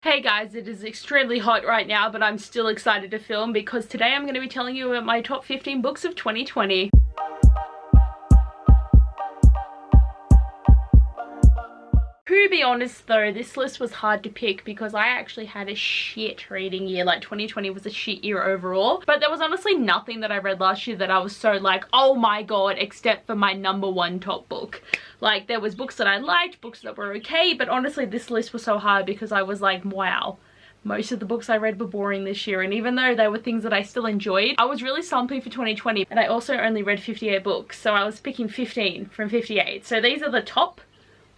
Hey guys, it is extremely hot right now, but I'm still excited to film because today I'm going to be telling you about my top 15 books of 2020. To be honest though, this list was hard to pick because I actually had a shit reading year. Like 2020 was a shit year overall, but there was honestly nothing that I read last year that I was so like, oh my god, except for my #1 top book. Like there was books that I liked, books that were okay, but honestly this list was so hard because I was like, wow. Most of the books I read were boring this year, and even though they were things that I still enjoyed, I was really slumping for 2020, and I also only read 58 books, so I was picking 15 from 58. So these are the top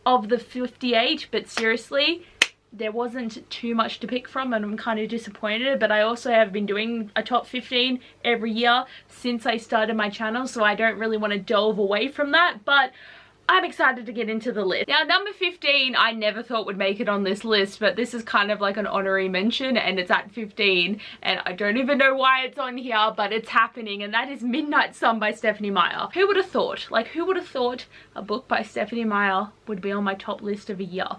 of the 58, but seriously, there wasn't too much to pick from and I'm kind of disappointed. But I also have been doing a top 15 every year since I started my channel, so I don't really want to delve away from that, but I'm excited to get into the list. Now, number 15, I never thought would make it on this list, but this is kind of like an honorary mention and it's at 15, and I don't even know why it's on here, but it's happening, and that is Midnight Sun by Stephenie Meyer. Who would have thought? Like, who would have thought a book by Stephenie Meyer would be on my top list of a year?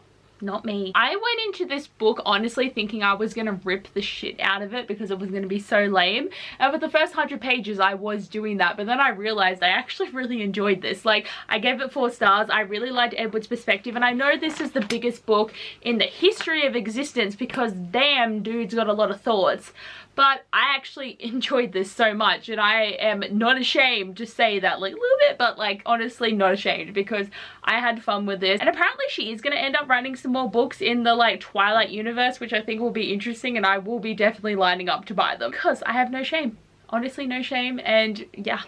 Not me. I went into this book honestly thinking I was gonna rip the shit out of it because it was gonna be so lame, and with the first 100 pages I was doing that, but then I realized I actually really enjoyed this. Like, I gave it 4 stars. I really liked Edward's perspective, and I know this is the biggest book in the history of existence because damn, dude's got a lot of thoughts. But I actually enjoyed this so much, and I am not ashamed to say that, like a little bit, but like honestly not ashamed because I had fun with this. And apparently she is going to end up writing some more books in the like Twilight universe, which I think will be interesting, and I will be definitely lining up to buy them because I have no shame. Honestly, no shame, and yeah.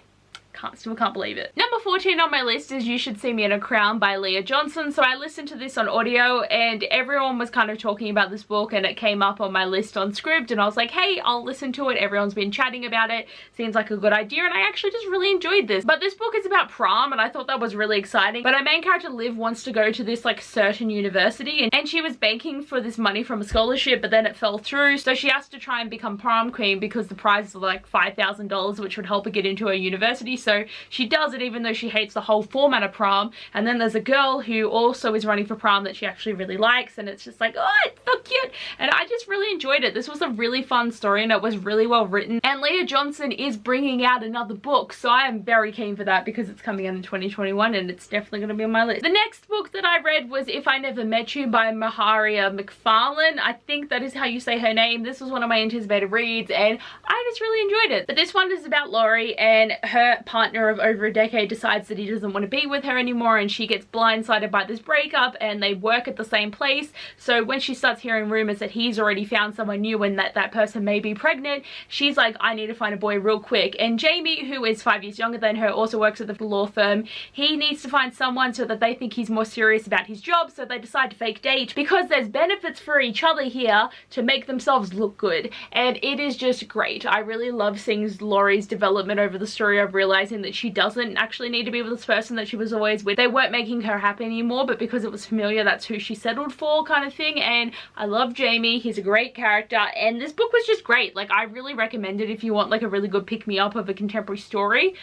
Still can't believe it. Number 14 on my list is You Should See Me in a Crown by Leah Johnson. So I listened to this on audio and everyone was kind of talking about this book, and it came up on my list on Scribd, and I was like, hey, I'll listen to it. Everyone's been chatting about it. Seems like a good idea, and I actually just really enjoyed this. But this book is about prom, and I thought that was really exciting. But our main character Liv wants to go to this like certain university, and she was banking for this money from a scholarship, but then it fell through. So she has to try and become prom queen because the prize is like $5,000, which would help her get into a university. So she does it even though she hates the whole format of prom. And then there's a girl who also is running for prom that she actually really likes, and it's just like, oh, it's so cute. And I just really enjoyed it. This was a really fun story and it was really well written. And Leah Johnson is bringing out another book, so I am very keen for that because it's coming out in 2021 and it's definitely going to be on my list. The next book that I read was If I Never Met You by Maharia McFarlane. I think that is how you say her name. This was one of my anticipated reads and I just really enjoyed it. But this one is about Laurie, and her partner of over a decade decides that he doesn't want to be with her anymore, and she gets blindsided by this breakup, and they work at the same place. So when she starts hearing rumors that he's already found someone new and that person may be pregnant, she's like, I need to find a boy real quick. And Jamie, who is 5 years younger than her, also works at the law firm. He needs to find someone so that they think he's more serious about his job, so they decide to fake date because there's benefits for each other here to make themselves look good. And it is just great. I really love seeing Laurie's development over the story of realizing that she doesn't actually need to be with this person that she was always with. They weren't making her happy anymore, but because it was familiar, that's who she settled for, kind of thing. And I love Jamie. He's a great character, and this book was just great. Like, I really recommend it if you want like a really good pick-me-up of a contemporary story.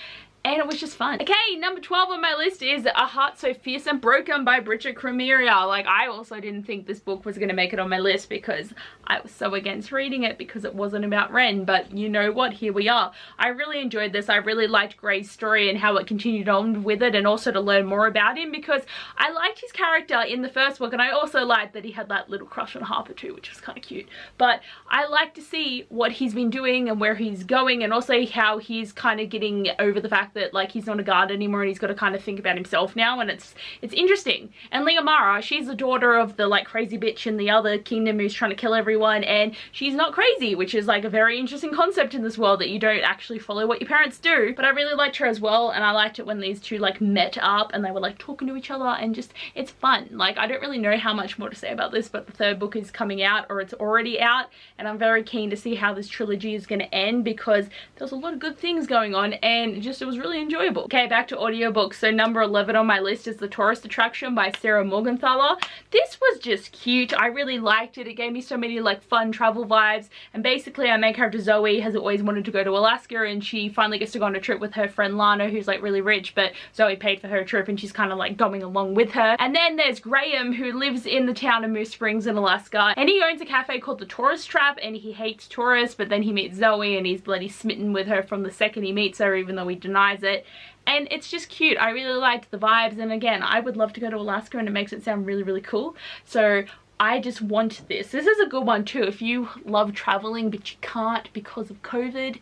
And it was just fun. Okay, number 12 on my list is A Heart So Fierce and Broken by Bridget Cremiria. Like, I also didn't think this book was going to make it on my list because I was so against reading it because it wasn't about Ren. But you know what? Here we are. I really enjoyed this. I really liked Gray's story and how it continued on with it, and also to learn more about him because I liked his character in the first book, and I also liked that he had that little crush on Harper too, which was kind of cute. But I like to see what he's been doing and where he's going, and also how he's kind of getting over the fact that like he's not a guard anymore and he's got to kind of think about himself now, and it's interesting. And Leah Mara, she's the daughter of the like crazy bitch in the other kingdom who's trying to kill everyone, and she's not crazy, which is like a very interesting concept in this world, that you don't actually follow what your parents do. But I really liked her as well, and I liked it when these two like met up and they were like talking to each other, and just it's fun. Like, I don't really know how much more to say about this, but the 3rd book is coming out, or it's already out, and I'm very keen to see how this trilogy is going to end because there's a lot of good things going on, and it was really enjoyable. Okay, back to audiobooks. So number 11 on my list is The Tourist Attraction by Sarah Morgenthaler. This was just cute. I really liked it. It gave me so many like fun travel vibes, and basically our main character Zoe has always wanted to go to Alaska, and she finally gets to go on a trip with her friend Lana, who's like really rich, but Zoe paid for her trip and she's kind of like going along with her. And then there's Graham, who lives in the town of Moose Springs in Alaska, and he owns a cafe called The Tourist Trap, and he hates tourists, but then he meets Zoe and he's bloody smitten with her from the second he meets her, even though he denies it. And it's just cute. I really liked the vibes, and again, I would love to go to Alaska, and it makes it sound really, really cool. So I just want this. This is a good one too. If you love traveling but you can't because of COVID,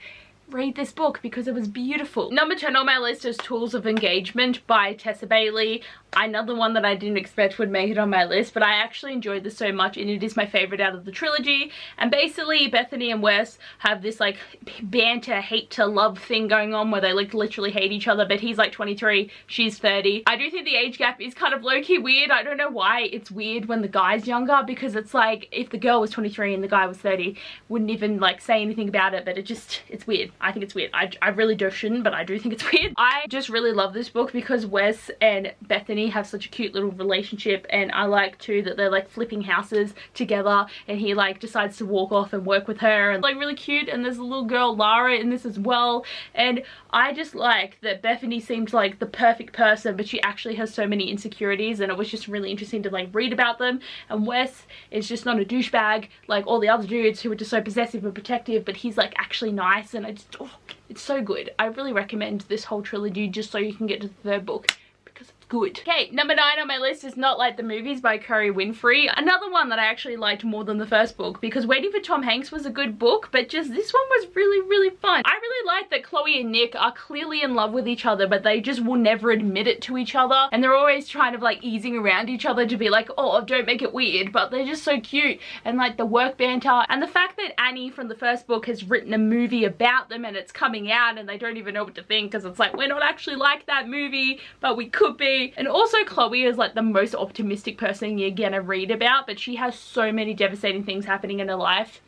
read this book because it was beautiful. Number 10 on my list is Tools of Engagement by Tessa Bailey. Another one that I didn't expect would make it on my list, but I actually enjoyed this so much, and it is my favorite out of the trilogy. And basically Bethany and Wes have this like banter hate to love thing going on where they like literally hate each other, but he's like 23, she's 30. I do think the age gap is kind of low-key weird. I don't know why it's weird when the guy's younger, because it's like if the girl was 23 and the guy was 30, wouldn't even like say anything about it, but it's weird. I think it's weird. I really shouldn't, but I do think it's weird. I just really love this book because Wes and Bethany have such a cute little relationship, and I like too that they're like flipping houses together, and he like decides to walk off and work with her, and like really cute. And there's a little girl Lara in this as well, and I just like that Bethany seems like the perfect person, but she actually has so many insecurities, and it was just really interesting to like read about them. And Wes is just not a douchebag like all the other dudes who are just so possessive and protective, but he's like actually nice, and I just, oh, it's so good. I really recommend this whole trilogy just so you can get to the third book, because it's good. Okay, number 9 on my list is Not Like the Movies by Kerry Winfrey. Another one that I actually liked more than the first book, because Waiting for Tom Hanks was a good book, but just this one was really, really fun. I really like that Chloe and Nick are clearly in love with each other, but they just will never admit it to each other, and they're always trying to like easing around each other to be like, oh, don't make it weird, but they're just so cute. And like the work banter, and the fact that Annie from the first book has written a movie about them and it's coming out, and they don't even know what to think, because it's like, we're not actually like that movie, but we could be. And also Chloe is like the most optimistic person you're gonna read about, but she has so many devastating things happening in her life.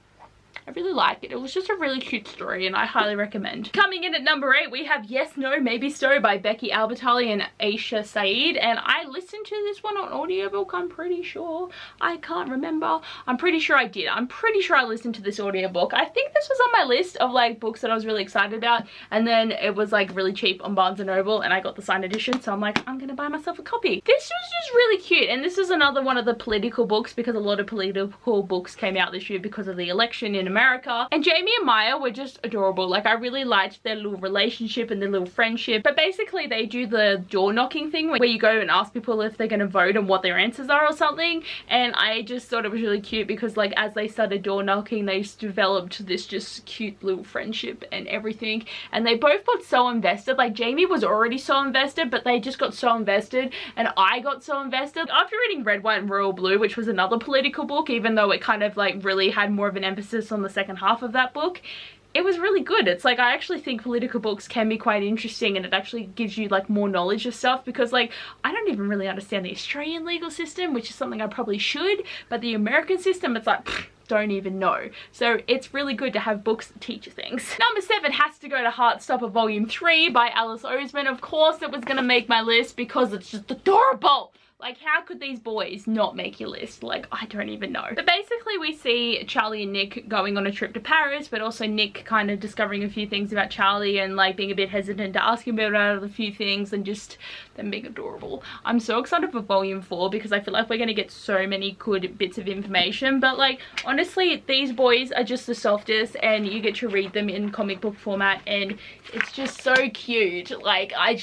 I really liked it. It was just a really cute story, and I highly recommend. Coming in at number 8, we have Yes, No, Maybe So by Becky Albertalli and Aisha Saeed, and I listened to this one on audiobook, I'm pretty sure. I can't remember. I'm pretty sure I did. I'm pretty sure I listened to this audiobook. I think this was on my list of like books that I was really excited about, and then it was like really cheap on Barnes & Noble, and I got the signed edition, so I'm like, I'm gonna buy myself a copy. This was just really cute, and this is another one of the political books, because a lot of political books came out this year because of the election in America. And Jamie and Maya were just adorable. Like, I really liked their little relationship and their little friendship. But basically they do the door knocking thing where you go and ask people if they're going to vote and what their answers are or something. And I just thought it was really cute because like as they started door knocking, they just developed this just cute little friendship and everything. And they both got so invested. Like Jamie was already so invested, but they just got so invested, and I got so invested. After reading Red, White and Royal Blue, which was another political book, even though it kind of like really had more of an emphasis on the second half of that book, it was really good. It's like, I actually think political books can be quite interesting, and it actually gives you like more knowledge of stuff, because like I don't even really understand the Australian legal system, which is something I probably should, but the American system, it's like pfft, don't even know. So it's really good to have books that teach you things. Number 7 has to go to Heartstopper Volume 3 by Alice Oseman. Of course it was gonna make my list because it's just adorable. Like, how could these boys not make your list? Like, I don't even know. But basically we see Charlie and Nick going on a trip to Paris, but also Nick kind of discovering a few things about Charlie and like being a bit hesitant to ask him about a few things, and just them being adorable. I'm so excited for Volume 4 because I feel like we're going to get so many good bits of information. But like, honestly, these boys are just the softest, and you get to read them in comic book format, and it's just so cute. Like, I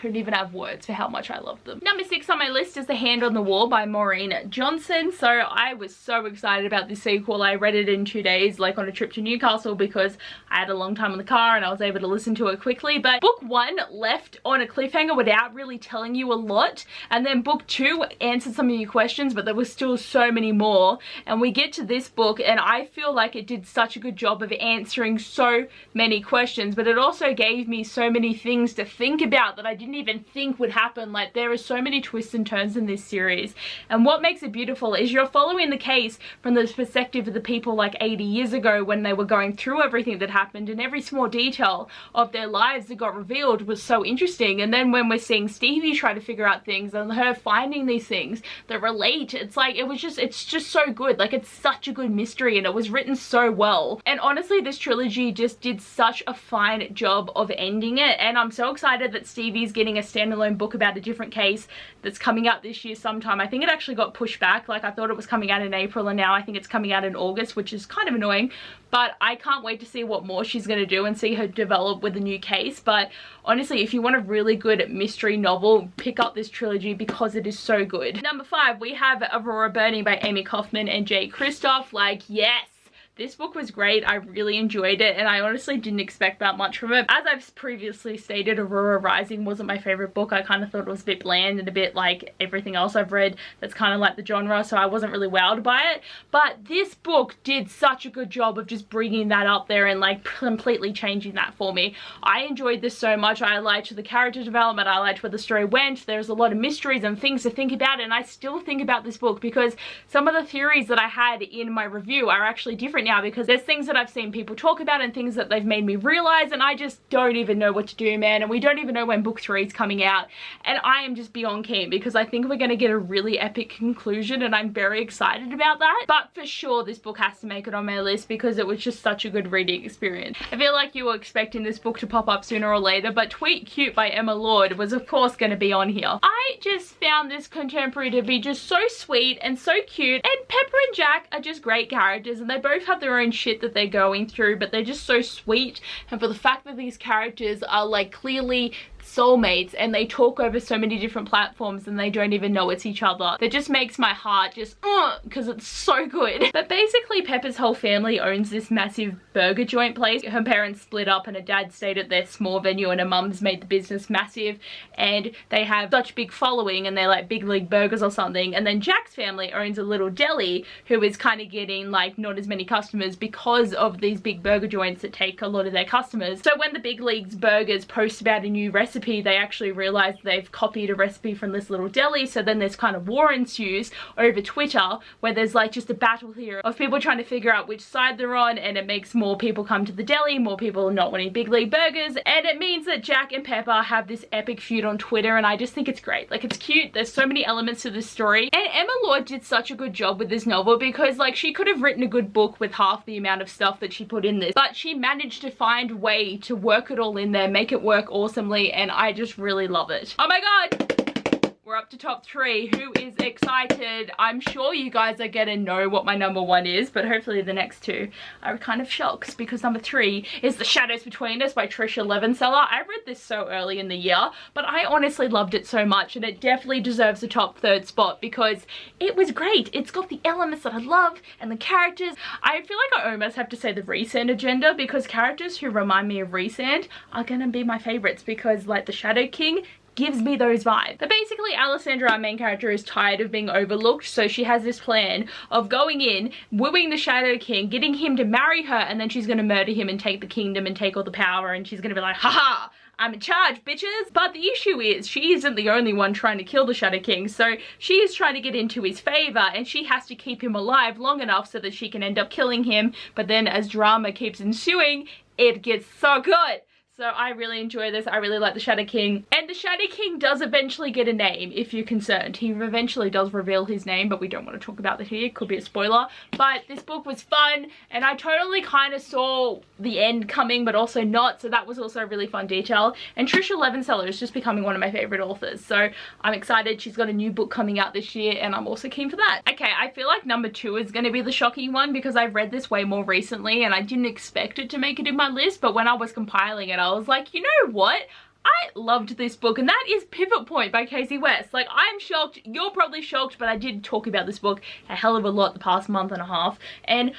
don't even have words for how much I love them. Number 6 on my list is The Hand on the Wall by Maureen Johnson. So I was so excited about this sequel. I read it in 2 days, like on a trip to Newcastle, because I had a long time in the car and I was able to listen to it quickly. But book 1 left on a cliffhanger without really telling you a lot, and then book 2 answered some of your questions, but there was still so many more. And we get to this book, and I feel like it did such a good job of answering so many questions, but it also gave me so many things to think about that I didn't even think would happen. Like, there are so many twists and turns happens in this series. And what makes it beautiful is you're following the case from the perspective of the people like 80 years ago when they were going through everything that happened, and every small detail of their lives that got revealed was so interesting. And then when we're seeing Stevie try to figure out things and her finding these things that relate, it's like, it's just so good. Like, it's such a good mystery, and it was written so well. And honestly, this trilogy just did such a fine job of ending it, and I'm so excited that Stevie's getting a standalone book about a different case that's coming out this year sometime. I think it actually got pushed back. Like, I thought it was coming out in April, and now I think it's coming out in August, which is kind of annoying, but I can't wait to see what more she's going to do and see her develop with a new case. But honestly, if you want a really good mystery novel, pick up this trilogy because it is so good. Number 5, we have Aurora Burning by Amy Kaufman and Jay Kristoff. Like, yes! This book was great. I really enjoyed it, and I honestly didn't expect that much from it. As I've previously stated, Aurora Rising wasn't my favorite book. I kind of thought it was a bit bland and a bit like everything else I've read that's kind of like the genre, so I wasn't really wowed by it. But this book did such a good job of just bringing that up there and like completely changing that for me. I enjoyed this so much. I liked the character development. I liked where the story went. There's a lot of mysteries and things to think about, and I still think about this book because some of the theories that I had in my review are actually different now, because there's things that I've seen people talk about and things that they've made me realize, and I just don't even know what to do, man. And we don't even know when book 3 is coming out, and I am just beyond keen because I think we're going to get a really epic conclusion, and I'm very excited about that. But for sure, this book has to make it on my list because it was just such a good reading experience. I feel like you were expecting this book to pop up sooner or later, but Tweet Cute by Emma Lord was of course going to be on here. I just found this contemporary to be just so sweet and so cute, and Pepper and Jack are just great characters, and they both have their own shit that they're going through, but they're just so sweet. And for the fact that these characters are like clearly soulmates and they talk over so many different platforms and they don't even know it's each other, that just makes my heart just because it's so good. But basically, Pepper's whole family owns this massive burger joint place. Her parents split up and her dad stayed at their small venue, and her mum's made the business massive, and they have such big following and they're like Big League Burgers or something. And then Jack's family owns a little deli who is kind of getting like not as many customers because of these big burger joints that take a lot of their customers. So when the Big League's Burgers post about a new recipe, they actually realize they've copied a recipe from this little deli. So then this kind of war ensues over Twitter, where there's like just a battle here of people trying to figure out which side they're on, and it makes more people come to the deli, more people not wanting Big League Burgers, and it means that Jack and Pepper have this epic feud on Twitter, and I just think it's great. Like, it's cute. There's so many elements to this story, and Emma Lord did such a good job with this novel because like she could have written a good book with half the amount of stuff that she put in this, but she managed to find a way to work it all in there, make it work awesomely, and I just really love it. Oh my god! We're up to top 3. Who is excited? I'm sure you guys are gonna know what my number 1 is, but hopefully the next 2 are kind of shocks, because number 3 is The Shadows Between Us by Trisha Levenseller. I read this so early in the year, but I honestly loved it so much, and it definitely deserves a top 3rd spot because it was great. It's got the elements that I love and the characters. I feel like I almost have to say the Rhysand agenda, because characters who remind me of Rhysand are gonna be my favorites, because like the Shadow King gives me those vibes. But basically, Alessandra, our main character, is tired of being overlooked, so she has this plan of going in, wooing the Shadow King, getting him to marry her, and then she's gonna murder him and take the kingdom and take all the power, and she's gonna be like, haha, I'm in charge, bitches. But the issue is, she isn't the only one trying to kill the Shadow King, so she is trying to get into his favor, and she has to keep him alive long enough so that she can end up killing him. But then as drama keeps ensuing, it gets so good. So I really enjoy this. I really like the Shadow King. And the Shadow King does eventually get a name, if you're concerned. He eventually does reveal his name, but we don't want to talk about that here. Could be a spoiler. But this book was fun, and I totally kind of saw the end coming, but also not. So that was also a really fun detail. And Trisha Levenseller is just becoming one of my favorite authors. So I'm excited. She's got a new book coming out this year, and I'm also keen for that. Okay, I feel like number 2 is going to be the shocking one, because I've read this way more recently, and I didn't expect it to make it in my list. But when I was compiling it, I was like, you know what? I loved this book, and that is Pivot Point by Casey West. Like, I'm shocked. You're probably shocked, but I did talk about this book a hell of a lot the past month and a half, and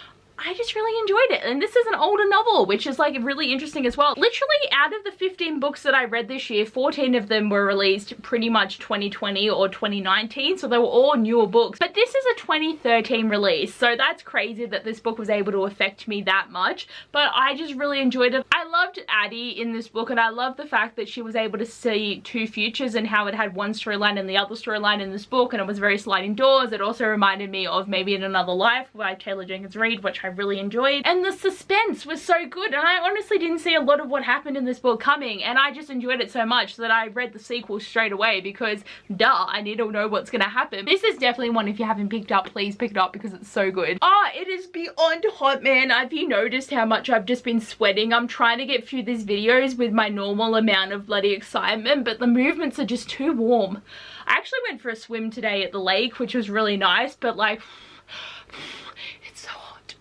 I just really enjoyed it. And this is an older novel, which is like really interesting as well. Literally out of the 15 books that I read this year, 14 of them were released pretty much 2020 or 2019, so they were all newer books. But this is a 2013 release, so that's crazy that this book was able to affect me that much. But I just really enjoyed it. I loved Addie in this book, and I love the fact that she was able to see two futures and how it had one storyline and the other storyline in this book, and it was very sliding doors. It also reminded me of Maybe in Another Life by Taylor Jenkins Reid, which I really enjoyed. And the suspense was so good, and I honestly didn't see a lot of what happened in this book coming, and I just enjoyed it so much that I read the sequel straight away because, duh, I need to know what's gonna happen. This is definitely one, if you haven't picked up, please pick it up because it's so good. Oh, it is beyond hot, man. Have you noticed how much I've just been sweating? I'm trying to get through these videos with my normal amount of bloody excitement, but the movements are just too warm. I actually went for a swim today at the lake, which was really nice, but like, it's so hot.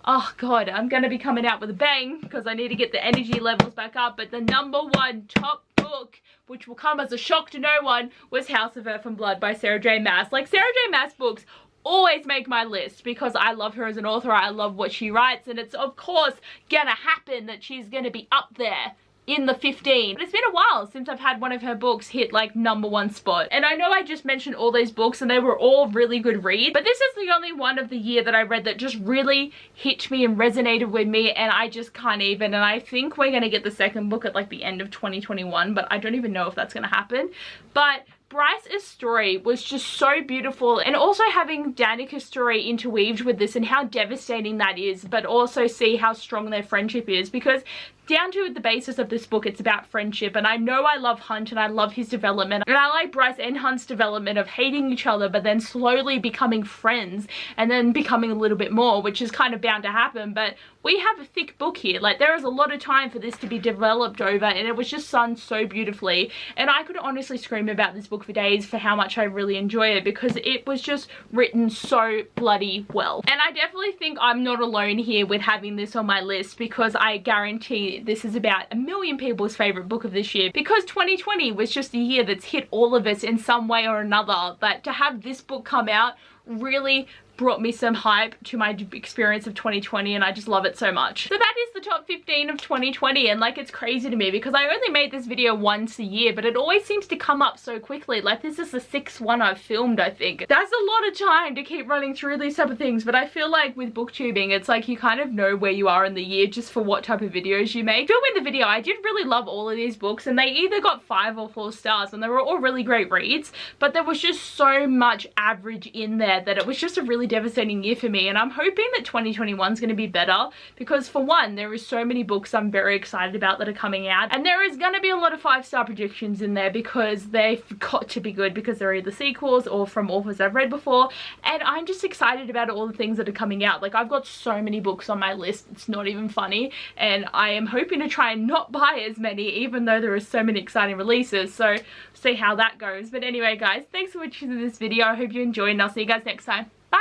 Oh god, I'm gonna be coming out with a bang because I need to get the energy levels back up. But the #1 top book, which will come as a shock to no one, was House of Earth and Blood by Sarah J Maas. Like, Sarah J Maas books always make my list because I love her as an author. I love what she writes, and it's of course gonna happen that she's gonna be up there in the 15. But it's been a while since I've had one of her books hit like #1 spot. And I know I just mentioned all these books and they were all really good reads, but this is the only one of the year that I read that just really hit me and resonated with me, and I just can't even. And I think we're gonna get the second book at like the end of 2021, but I don't even know if that's gonna happen. But Bryce's story was just so beautiful, and also having Danica's story interweaved with this and how devastating that is, but also see how strong their friendship is, because down to the basis of this book, it's about friendship. And I know I love Hunt and I love his development, and I like Bryce and Hunt's development of hating each other but then slowly becoming friends and then becoming a little bit more, which is kind of bound to happen. But we have a thick book here. Like, there is a lot of time for this to be developed over, and it was just done so beautifully. And I could honestly scream about this book for days for how much I really enjoy it, because it was just written so bloody well. And I definitely think I'm not alone here with having this on my list, because I guarantee this is about a million people's favorite book of this year, because 2020 was just a year that's hit all of us in some way or another. But to have this book come out really brought me some hype to my experience of 2020, and I just love it so much. So that is the top 15 of 2020, and like, it's crazy to me because I only made this video once a year, but it always seems to come up so quickly. Like, this is the 6th one I've filmed, I think. That's a lot of time to keep running through these type of things, but I feel like with booktubing, it's like you kind of know where you are in the year just for what type of videos you make. Filming the video, I did really love all of these books, and they either got 5 or 4 stars, and they were all really great reads, but there was just so much average in there that it was just a really devastating year for me. And I'm hoping that 2021 is going to be better, because for one, there is so many books I'm very excited about that are coming out, and there is going to be a lot of 5-star predictions in there because they've got to be good, because they're either sequels or from authors I've read before. And I'm just excited about all the things that are coming out. Like, I've got so many books on my list, it's not even funny, and I am hoping to try and not buy as many, even though there are so many exciting releases. So see how that goes. But anyway guys, thanks for watching this video. I hope you enjoyed, and I'll see you guys next time. Bye!